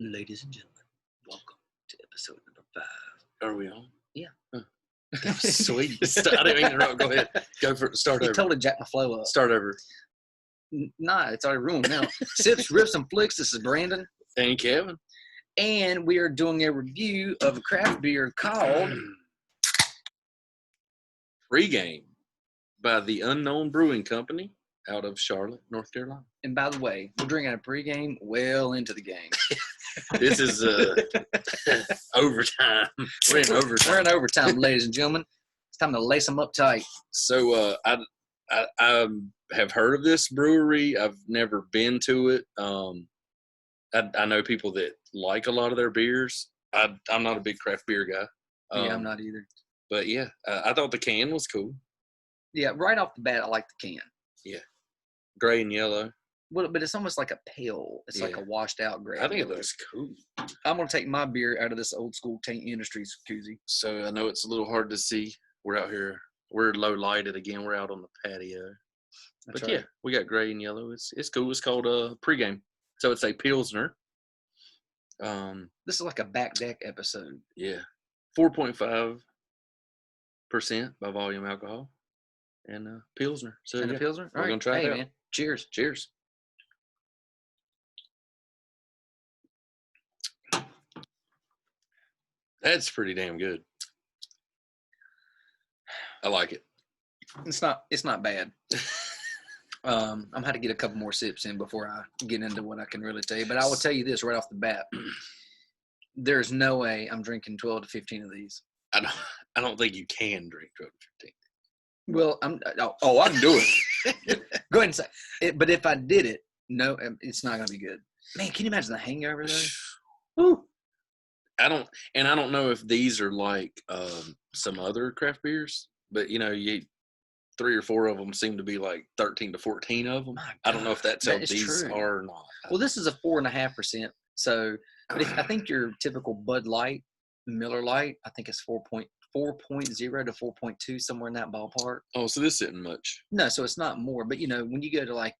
Ladies and gentlemen, welcome to episode number 5. Are we on? Yeah. Huh. That was sweet. I didn't mean to interrupt. Go ahead. Go for it. Start You over. totally jacked my flow up. Start over. Nah, it's already ruined now. Sips, Riffs, and Flix. This is Brandon. And Kevin. And we are doing a review of a craft beer called Pregame by the Unknown Brewing Company out of Charlotte, North Carolina. And by the way, we're drinking a pregame well into the game. This is overtime. We're in overtime. We're in overtime, ladies and gentlemen. It's time to lace them up tight. So I have heard of this brewery. I've never been to it. I know people that like a lot of their beers. I'm not a big craft beer guy. Yeah, I'm not either. But yeah, I thought the can was cool. Yeah, right off the bat, I like the can. Yeah, gray and yellow. Well, but it's almost like a pale. It's like a washed out gray. I think it looks cool. I'm going to take my beer out of this old school Taint Industries koozie. So I know it's a little hard to see. We're out here. We're low lighted again. We're out on the patio. That's but right. yeah, we got gray and yellow. It's cool. It's called Pregame. So it's a Pilsner. This is like a back deck episode. Yeah. 4.5% by volume alcohol. And Pilsner. So And a Pilsner? We're going to try it out. Man. Cheers. Cheers. That's pretty damn good. I like it. It's not bad. I'm had to get a couple more sips in before I get into what I can really tell you. But I will tell you this right off the bat. There's no way I'm drinking 12 to 15 of these. I don't think you can drink 12 to 15. Well, I can do it. Go ahead and say it. But if I did it, no, it's not going to be good. Man, can you imagine the hangover though? Woo. I don't know if these are like some other craft beers, but you 3 or 4 of them seem to be like 13 to 14 of them. I don't know if that's how these are or not. Well, this is a 4.5%. So, but I think your typical Bud Light, Miller Light, I think it's 4.0 to 4.2, somewhere in that ballpark. Oh, so this isn't much. No, so it's not more. But when you go to like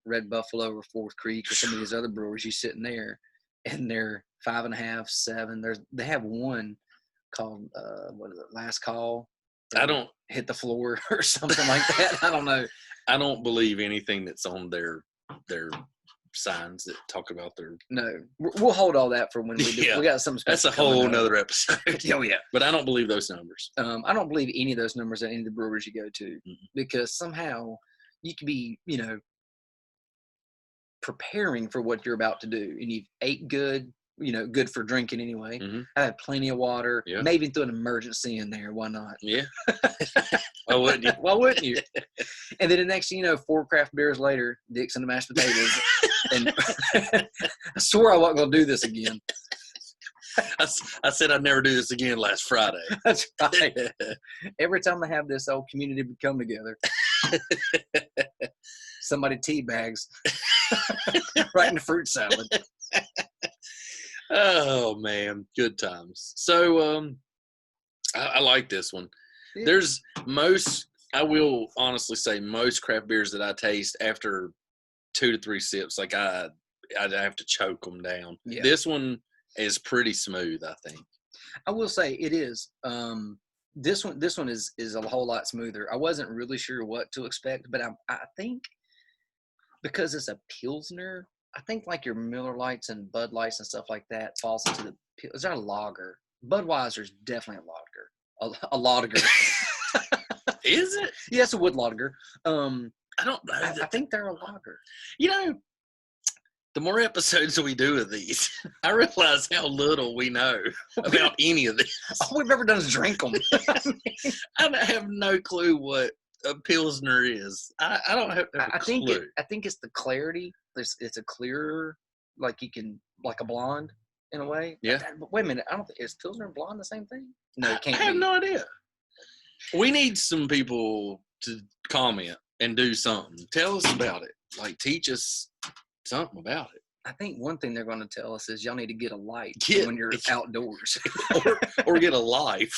Red Buffalo or Fourth Creek or some of these other breweries, you sit in there and they're 5.5, 7. They have one called what is it? Last Call. I don't hit the floor or something like that. I don't know. I don't believe anything that's on their signs that talk about their. No, we'll hold all that for when we do. Yeah, we got some special. That's a whole nother episode. Oh yeah, but I don't believe those numbers. I don't believe any of those numbers at any of the breweries you go to because somehow you could be, preparing for what you're about to do, and you've ate good. Good for drinking anyway. I had plenty of water. Yeah. Maybe throw an emergency in there. Why not? Yeah. Why wouldn't you? Why wouldn't you? And then the next thing 4 craft beers later, Dicks and the mashed potatoes. And I swore I wasn't going to do this again. I said I'd never do this again last Friday. That's right. Every time they have this old community come together, somebody teabags right in the fruit salad. Oh man, good times. So I like this one. Yeah. There's I will honestly say most craft beers that I taste after 2 to 3 sips, like I'd have to choke them down. Yeah. This one is pretty smooth, I think. I will say it is. This one is a whole lot smoother. I wasn't really sure what to expect, but I think because it's a Pilsner, I think like your Miller Lights and Bud Lights and stuff like that falls into the. Is that a lager? Budweiser's definitely a lager. A lager. Is it? Yeah, it's a wood lager. I don't know. I think they're a lager. The more episodes we do of these, I realize how little we know about any of this. All we've ever done is drink them. I have no clue what a Pilsner is. I don't have a clue. I think it's the clarity. It's a clearer, like a blonde in a way. Yeah. But wait a minute. I don't think is Pilsner and blonde the same thing? No, it can't. I have no idea. We need some people to comment and do something. Tell us about it. Like teach us something about it. I think one thing they're going to tell us is y'all need to get a light when you're outdoors. or get a life.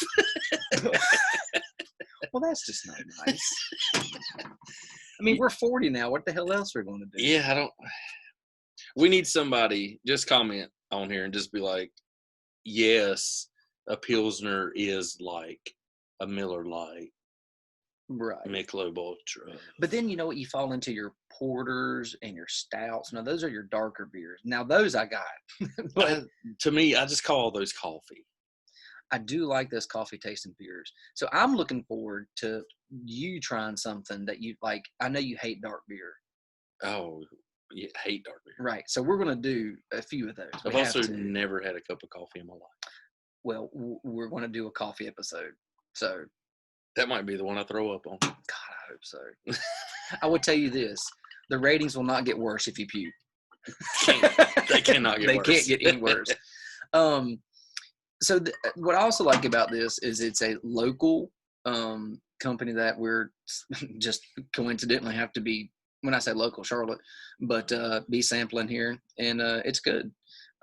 Well, that's just not nice. I mean, we're 40 now. What the hell else are we going to do? Yeah, I don't. We need somebody just comment on here and just be like, yes, a Pilsner is like a Miller Lite, Right. Michelob Ultra. But then you know what? You fall into your porters and your stouts. Now those are your darker beers. Now those I got. But to me, I just call those coffee. I do like those coffee tasting beers. So I'm looking forward to you trying something that you like. I know you hate dark beer. Oh, you hate dark beer. Right. So we're going to do a few of those. I've also never had a cup of coffee in my life. Well, we're going to do a coffee episode. So that might be the one I throw up on. God, I hope so. I would tell you this. The ratings will not get worse if you puke. They cannot get worse. They can't get any worse. So what I also like about this is it's a local company that we're just coincidentally have to be, when I say local, Charlotte, but be sampling here, and it's good.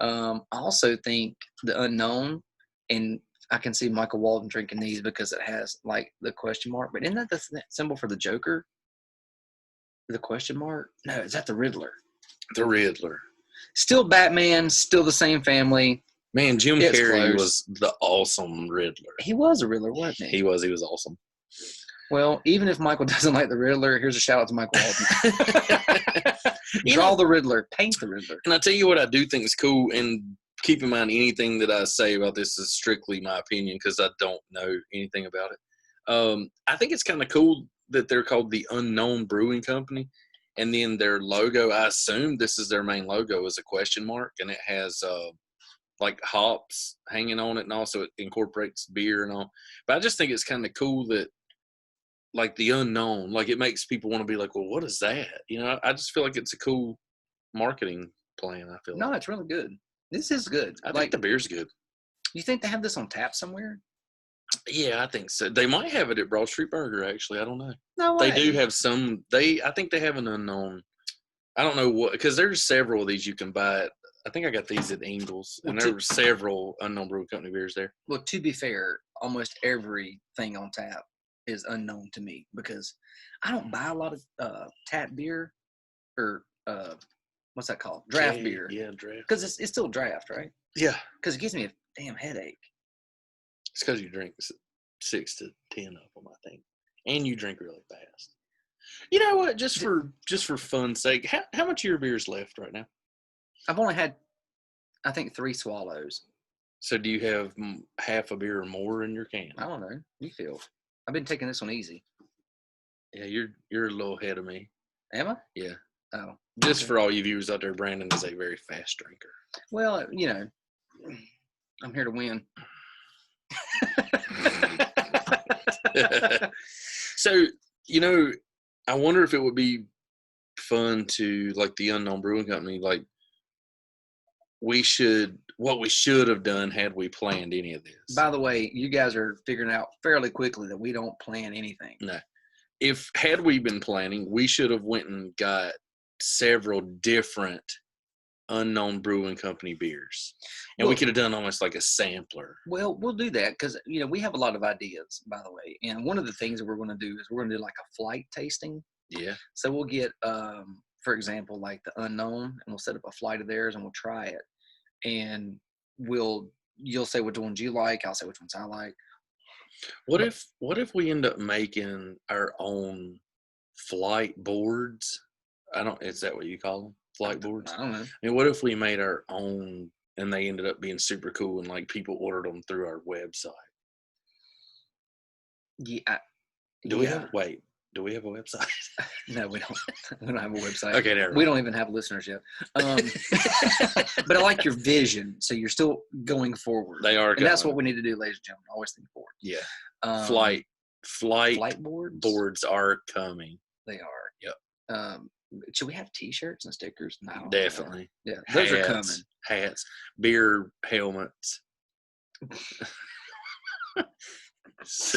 I also think the Unknown, and I can see Michael Walden drinking these because it has like the question mark, but isn't that the symbol for the Joker? The question mark? No, is that the Riddler? The Riddler. Still Batman, still the same family. Man, Jim Carrey was the awesome Riddler. He was a Riddler, wasn't he? He was awesome. Well, even if Michael doesn't like the Riddler, here's a shout out to Michael Walden. Draw the Riddler, paint the Riddler. And I tell you what I do think is cool, and keep in mind anything that I say about this is strictly my opinion because I don't know anything about it. I think it's kind of cool that they're called the Unknown Brewing Company, and then their logo, I assume this is their main logo, is a question mark, and it has like hops hanging on it, and also it incorporates beer and all. But I just think it's kind of cool that, like, the unknown, like, it makes people want to be like, well, what is that? You know, I just feel like it's a cool marketing plan. I feel No, it's really good. This is good. I think the beer's good. You think they have this on tap somewhere? Yeah, I think so. They might have it at Broad Street Burger, actually. I don't know. No way. They do have some. I think they have an Unknown. I don't know what, because there's several of these you can buy. I think I got these at Ingles, and there were several Unknown Brewing Company beers there. Well, to be fair, almost everything on tap is unknown to me because I don't buy a lot of tap beer or what's that called? Draft beer. Yeah, draft. Because it's still draft, right? Yeah. Because it gives me a damn headache. It's because you drink 6 to 10 of them, I think, and you drink really fast. You know what? Just for fun's sake, how much of your beer's left right now? I've only had, I think, 3 swallows. So do you have half a beer or more in your can? I don't know. You feel? I've been taking this one easy. Yeah, you're a little ahead of me. Am I? Yeah. Oh. Just for all you viewers out there, Brandon is a very fast drinker. Well, you know, I'm here to win. So, you know, I wonder if it would be fun to, like, the Unknown Brewing Company, like, what we should have done had we planned any of this. By the way, you guys are figuring out fairly quickly that we don't plan anything. No. Had we been planning, we should have went and got several different Unknown Brewing Company beers. And we could have done almost like a sampler. Well, we'll do that because, you know, we have a lot of ideas, by the way. And one of the things that we're going to do is we're going to do like a flight tasting. Yeah. So we'll get, for example, like the Unknown, and we'll set up a flight of theirs and we'll try it. And you'll say which ones you like. I'll say which ones I like. What if we end up making our own flight boards? Is that what you call them? Flight boards? I don't know. I mean, what if we made our own and they ended up being super cool and like people ordered them through our website? Yeah. Do we have a website? No, we don't. We don't have a website. Okay, there we don't even have listeners yet. But I like your vision. So you're still going forward. They are. And that's what we need to do, ladies and gentlemen. Always think forward. Yeah. Flight boards are coming. They are. Yep. Should we have T-shirts and stickers? No. Definitely. Yeah. Those are coming. Hats, beer helmets.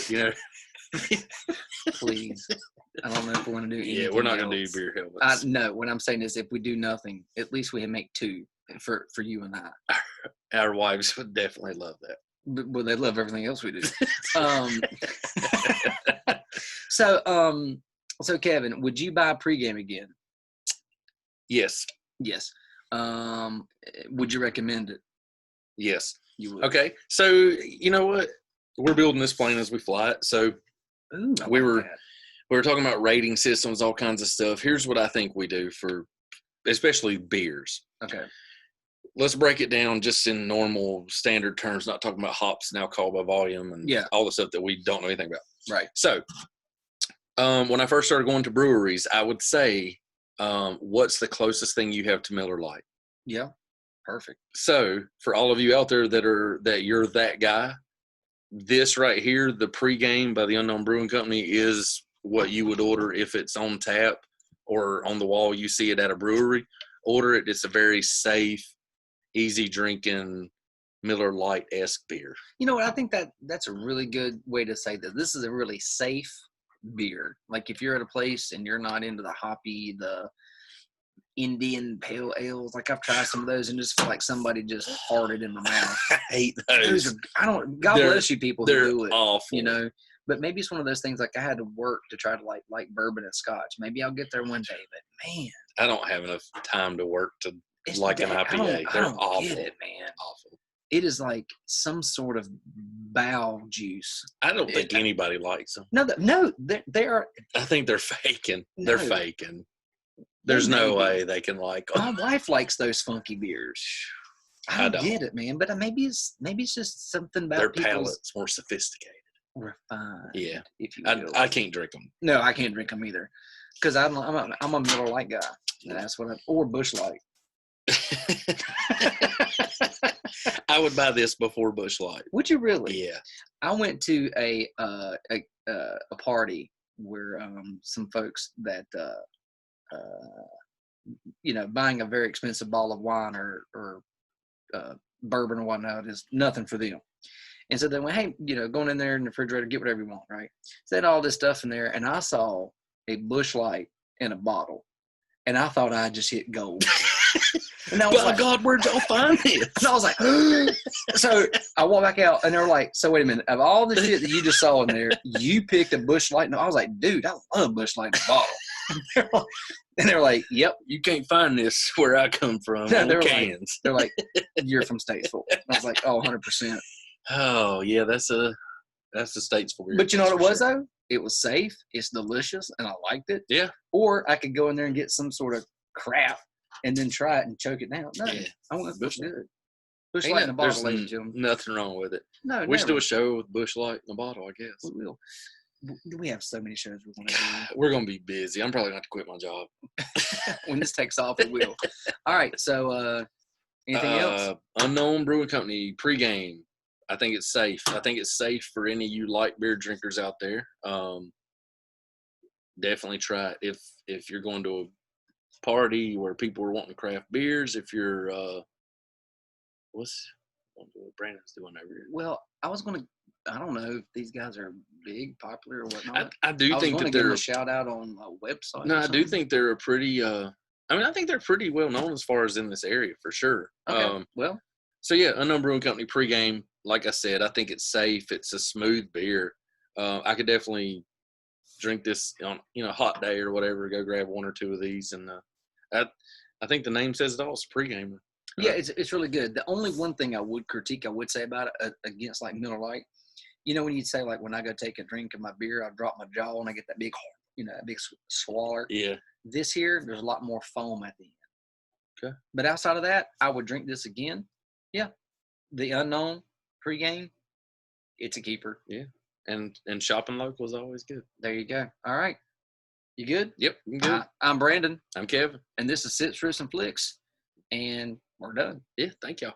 You know. Please. I don't know if we want to do anything. Yeah, we're not going to do beer helmets. No, what I'm saying is if we do nothing, at least we can make 2 for you and I. Our wives would definitely love that. But they love everything else we do. So Kevin, would you buy a pregame again? Yes. Yes. Would you recommend it? Yes. You would. Okay. So you know what? We're building this plane as we fly it. So we were talking about rating systems, all kinds of stuff. Here's what I think we do for, especially beers. Okay. Let's break it down just in normal standard terms, not talking about hops and alcohol by volume and all the stuff that we don't know anything about. Right. So when I first started going to breweries, I would say, what's the closest thing you have to Miller Lite? Yeah. Perfect. So for all of you out there that you're that guy, this right here, the pregame by the Unknown Brewing Company, is what you would order if it's on tap or on the wall. You see it at a brewery. Order it. It's a very safe, easy drinking Miller Lite-esque beer. You know what? I think that's a really good way to say that. This is a really safe beer. Like if you're at a place and you're not into the hoppy, the Indian pale ales, like I've tried some of those and just feel like somebody just farted in my mouth. I hate those. God bless you people who do it. They're awful. You know, but maybe it's one of those things like I had to work to try to like bourbon and scotch. Maybe I'll get there one day, but man, I don't have enough time to work to like an IPA. They're awful. Get it, man. Awful. It is like some sort of bow juice. I don't think anybody likes them. No, they are. I think they're faking. No. They're faking. There's no way they can like them. My wife likes those funky beers. I don't get it, man. But maybe it's just something about their palate's more sophisticated, refined. Yeah, if you will. I can't drink them. No, I can't drink them either, because I'm a Miller Lite guy. And that's what or Busch Light. I would buy this before Busch Light. Would you really? Yeah. I went to a party where some folks that buying a very expensive bottle of wine or bourbon or whatnot is nothing for them. And so they went, hey, going in there in the refrigerator, get whatever you want, right? So they had all this stuff in there, and I saw a Busch Light in a bottle, and I thought I just hit gold. And I was like, God, where'd y'all find this? And I was like, so I walked back out, and they were like, so wait a minute, of all the shit that you just saw in there, you picked a Busch Light? And I was like, dude, I love Busch Light in a bottle. And they were like, yep. You can't find this where I come from. No, they're cans. They're like, you're from Statesville. And I was like, oh, 100%. Oh, yeah, that's a Statesville. But you know what it was, though? It was safe. It's delicious, and I liked it. Yeah. Or I could go in there and get some sort of crap and then try it and choke it down. No, yeah. I want Busch Light. Busch Light in a bottle, ladies and gentlemen. Nothing wrong with it. No, we should do a show with Busch Light in a bottle, I guess. We will. We have so many shows we're going to do. We're going to be busy. I'm probably going to quit my job. When this takes off, it will. All right. So, anything else? Unknown Brewing Company pregame. I think it's safe. I think it's safe for any of you light beer drinkers out there. Definitely try it if you're going to a party where people are wanting craft beers. If you're what's Brandon's doing over here? Well, I don't know if these guys are big, popular, or whatnot. I do think that they're a shout out on a website. No, I do think they're a pretty. I think they're pretty well known as far as in this area for sure. Okay. So yeah, Unknown Brewing Company pregame. Like I said, I think it's safe. It's a smooth beer. I could definitely drink this on a hot day or whatever. Go grab one or two of these, and I think the name says it all. It's a pregamer. Yeah, it's really good. The only one thing I would say about it against like Miller Lite, when you'd say like when I go take a drink of my beer, I drop my jaw and I get that big, that big swaller. Yeah. This here, there's a lot more foam at the end. Okay. But outside of that, I would drink this again. Yeah. The Unknown pregame, it's a keeper. Yeah. And shopping local is always good. There you go. All right. You good? Yep. I'm good. I'm Brandon. I'm Kevin. And this is Riffs and Flix. And we're done. Yeah. Thank y'all.